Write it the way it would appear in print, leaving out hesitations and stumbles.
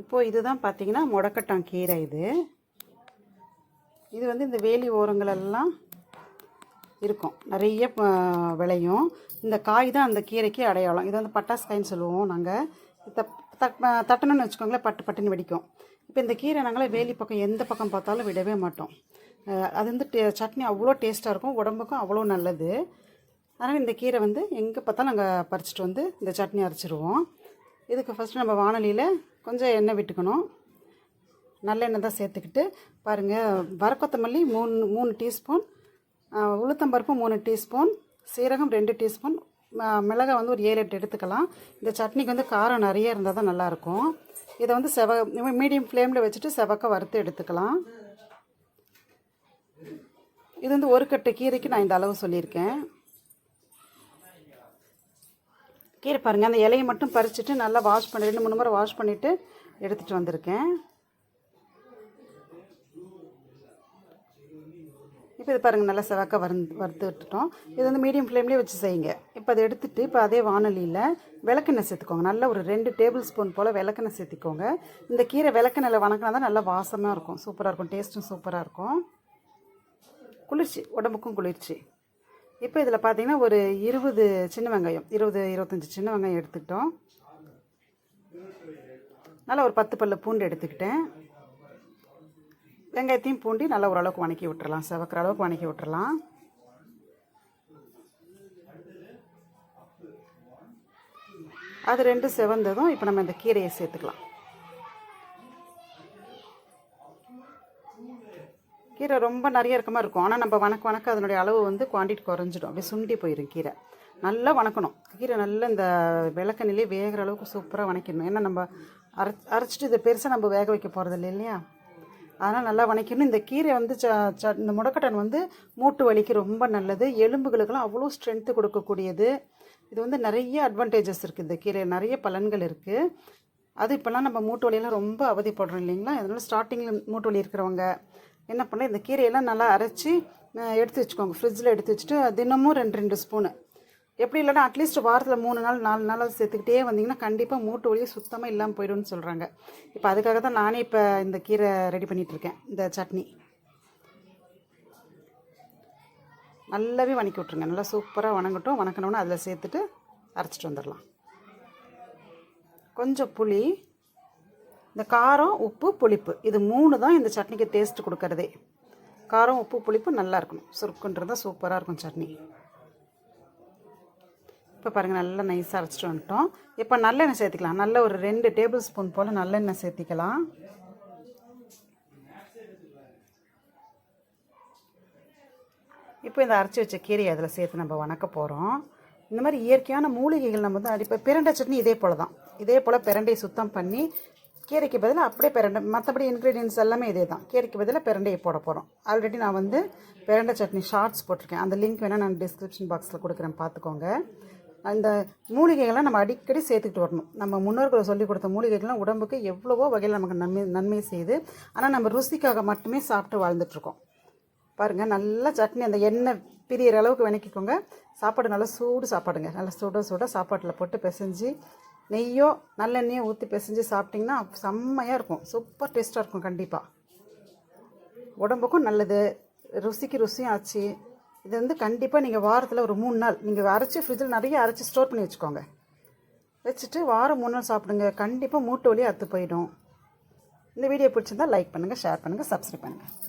இப்போது இதுதான் பார்த்தீங்கன்னா முடக்கட்டான் கீரை. இது வந்து இந்த வேலி ஓரங்களெல்லாம் இருக்கும், நிறைய விளையும். இந்த காய் தான் அந்த கீரைக்கு அடையாளம். இது வந்து பட்டாசு காயின்னு சொல்லுவோம் நாங்கள். தட்டணும்னு வச்சுக்கோங்களேன், பட்டு பட்டுன்னு வெடிக்கும். இப்போ இந்த கீரை நாங்களே வேலி பக்கம் எந்த பக்கம் பார்த்தாலும் விடவே மாட்டோம். அது வந்து சட்னி அவ்வளோ டேஸ்ட்டாக இருக்கும், உடம்புக்கும் அவ்வளோ நல்லது. அதனால் இந்த கீரை வந்து எங்கே பார்த்தாலும் நாங்கள் பறிச்சிட்டு வந்து இந்த சட்னி அரைச்சிடுவோம். இதுக்கு ஃபஸ்ட்டு நம்ம வானலியில் கொஞ்சம் எண்ணெய் விட்டுக்கணும். நல்லெண்ணெய் தான் சேர்த்துக்கிட்டு பாருங்கள், வரக்கொத்தமல்லி 3 டீஸ்பூன், உளுத்தம்பருப்பு 3 டீஸ்பூன், சீரகம் 2 டீஸ்பூன், மிளகாய் வந்து ஒரு 7-8 எடுத்துக்கலாம். இந்த சட்னிக்கு வந்து காரம் நிறைய இருந்தால் தான் நல்லாயிருக்கும். இதை வந்து மீடியம் ஃப்ளேமில் வச்சுட்டு செவக்க வறுத்து எடுத்துக்கலாம். இது வந்து ஒரு கட்டு கீரைக்கு நான் இந்த அளவு சொல்லியிருக்கேன். கீரை பாருங்கள், அந்த இலையை மட்டும் பறிச்சுட்டு நல்லா வாஷ் பண்ணி 2-3 முறை வாஷ் பண்ணிவிட்டு எடுத்துகிட்டு வந்திருக்கேன். இப்போ இது பாருங்கள், நல்லா செவக்க வறுத்து விட்டுட்டோம். இது வந்து மீடியம் ஃப்ளேம்லேயே வச்சு செய்யுங்க. இப்போ அதை எடுத்துகிட்டு இப்போ அதே வானலியில் விளக்கெண்ணெய் சேர்த்துக்கோங்க. நல்லா ஒரு 2 டேபிள் ஸ்பூன் போல் விளக்கெண்ணெய் சேர்த்திக்கோங்க. இந்த கீரை விளக்கெண்ணெயில் வணக்கினா தான் நல்லா வாசமாக இருக்கும், சூப்பராக இருக்கும், டேஸ்ட்டும் சூப்பராக இருக்கும். குளிர்ச்சி, உடம்புக்கும் குளிர்ச்சி. இப்போ இதில் பார்த்தீங்கன்னா ஒரு 20 சின்ன வெங்காயம், 20-25 சின்ன வெங்காயம் எடுத்துக்கிட்டோம். நல்லா ஒரு 10 பல்லு பூண்டு எடுத்துக்கிட்டேன். வெங்காயத்தையும் பூண்டி நல்லா ஓரளவுக்கு வணக்கி விட்டுறலாம், செவக்கிற அளவுக்கு வணக்கி விட்டுறலாம். அது 2 செவந்ததும் இப்போ நம்ம இந்த கீரையை சேர்த்துக்கலாம். கீரை ரொம்ப நிறைய இருக்க மாதிரி இருக்கும், ஆனால் நம்ம வணக்க அதனுடைய அளவு வந்து குவான்டிட்டி குறைஞ்சிடும், அப்படியே சுண்டி போயிடும் கீரை. நல்லா வணக்கணும் கீரை, நல்லா இந்த விளக்கெண்ணிலே வேகிற அளவுக்கு சூப்பராக வணக்கிடணும். ஏன்னா நம்ம அரைச்சிட்டு இதை பெருசாக நம்ம வேக வைக்க போகிறது இல்லையா, அதனால் நல்லா வணக்கணும். இந்த கீரை வந்து இந்த முடக்கட்டான் வந்து மூட்டு வலிக்கு ரொம்ப நல்லது, எலும்புகளுக்கெல்லாம் அவ்வளோ ஸ்ட்ரென்த்து கொடுக்கக்கூடியது. இது வந்து நிறைய அட்வான்டேஜஸ் இருக்குது, இந்த கீரை நிறைய பலன்கள் இருக்குது. அது இப்போல்லாம் நம்ம மூட்டு வலியெல்லாம் ரொம்ப அவதிப்படுறோம் இல்லைங்களா, அதனால் ஸ்டார்டிங்கில் மூட்டு வலி இருக்கிறவங்க என்ன பண்ண, இந்த கீரையெல்லாம் நல்லா அரைச்சி எடுத்து வச்சுக்கோங்க, ஃப்ரிட்ஜில் எடுத்து வச்சுட்டு தினமும் 2 ஸ்பூனு, எப்படி இல்லைன்னா அட்லீஸ்ட் வாரத்தில் 3 நாள் 4 நாள் சேர்த்துக்கிட்டே வந்தீங்கன்னா கண்டிப்பாக மூட்டு வலியே சுத்தமாக இல்லாமல் போய்டும்னு சொல்கிறாங்க. இப்போ அதுக்காக தான் நானே இப்போ இந்த கீரை ரெடி பண்ணிகிட்ருக்கேன். இந்த சட்னி நல்லாவே வணக்கி விட்ருங்க, நல்லா சூப்பராக வணங்கட்டும். வணக்கணுன்னு அதில் சேர்த்துட்டு அரைச்சிட்டு வந்துடலாம். கொஞ்சம் புளி, இந்த காரம், உப்பு, புளிப்பு, இது 3 தான் இந்த சட்னிக்கு டேஸ்ட்டு கொடுக்கறதே. காரம், உப்பு, புளிப்பு நல்லா இருக்கணும், சுருக்குன்றது தான் சூப்பராக இருக்கும் சட்னி. இப்போ பாருங்கள், நல்லா நைஸாக அரைச்சிட்டு வந்துட்டோம். இப்போ நல்லெண்ணெய் சேர்த்திக்கலாம். நல்ல ஒரு 2 டேபிள் ஸ்பூன் போல் நல்லெண்ணெய் சேர்த்திக்கலாம். இப்போ இந்த அரைச்சி வச்ச கீரையை அதில் சேர்த்து நம்ம வணக்க போகிறோம். இந்த மாதிரி இயற்கையான மூலிகைகள் நம்ம வந்து இப்போ பிரண்டை சட்னி இதே போல் தான். இதே போல் பிரண்டையை சுத்தம் பண்ணி கீரைக்கு பதிலாக அப்படியே பிரண்டை, மற்றபடி இன்க்ரீடியன்ஸ் எல்லாமே இதே தான். கீரைக்கு பதிலாக பிரண்டையை போட போகிறோம். ஆல்ரெடி நான் வந்து பிரண்டை சட்னி ஷார்ட்ஸ் போட்டிருக்கேன், அந்த லிங்க் வேணால் நான் டிஸ்கிரிப்ஷன் பாக்ஸில் கொடுக்குறேன், பார்த்துக்கோங்க. அந்த மூலிகைகள்லாம் நம்ம அடிக்கடி சேர்த்துக்கிட்டு வரணும். நம்ம முன்னோர்கள் சொல்லிக் கொடுத்த மூலிகைகள்லாம் உடம்புக்கு எவ்வளவோ வகையில் நமக்கு நன்மை செய்யுது. ஆனால் நம்ம ருசிக்காக மட்டுமே சாப்பிட்டு வாழ்ந்துட்டுருக்கோம். பாருங்கள், நல்லா சட்னி அந்த எண்ணெய் பிரியிற அளவுக்கு வணக்கிக்கோங்க. சாப்பாடு நல்லா சூடு சாப்பாடுங்க, நல்லா சுட சாப்பாட்டில் போட்டு பிசைஞ்சு நெய்யோ நல்லெண்ணெயோ ஊற்றி பிசைஞ்சு சாப்பிட்டிங்கன்னா செம்மையாக இருக்கும், சூப்பர் டேஸ்ட்டாக இருக்கும். கண்டிப்பாக உடம்புக்கும் நல்லது, ருசிக்கு ருசியும் ஆச்சு. இது வந்து கண்டிப்பாக நீங்கள் வாரத்தில் ஒரு 3 நாள் நீங்கள் அரைச்சி ஃப்ரிட்ஜில் நிறைய அரைச்சி ஸ்டோர் பண்ணி வச்சுக்கோங்க. வச்சுட்டு வாரம் 3 நாள் சாப்பிடுங்க, கண்டிப்பாக மூட்டு வலி அத்து போயிடும். இந்த வீடியோ பிடிச்சிருந்தால் லைக் பண்ணுங்கள், ஷேர் பண்ணுங்கள், சப்ஸ்கிரைப் பண்ணுங்கள்.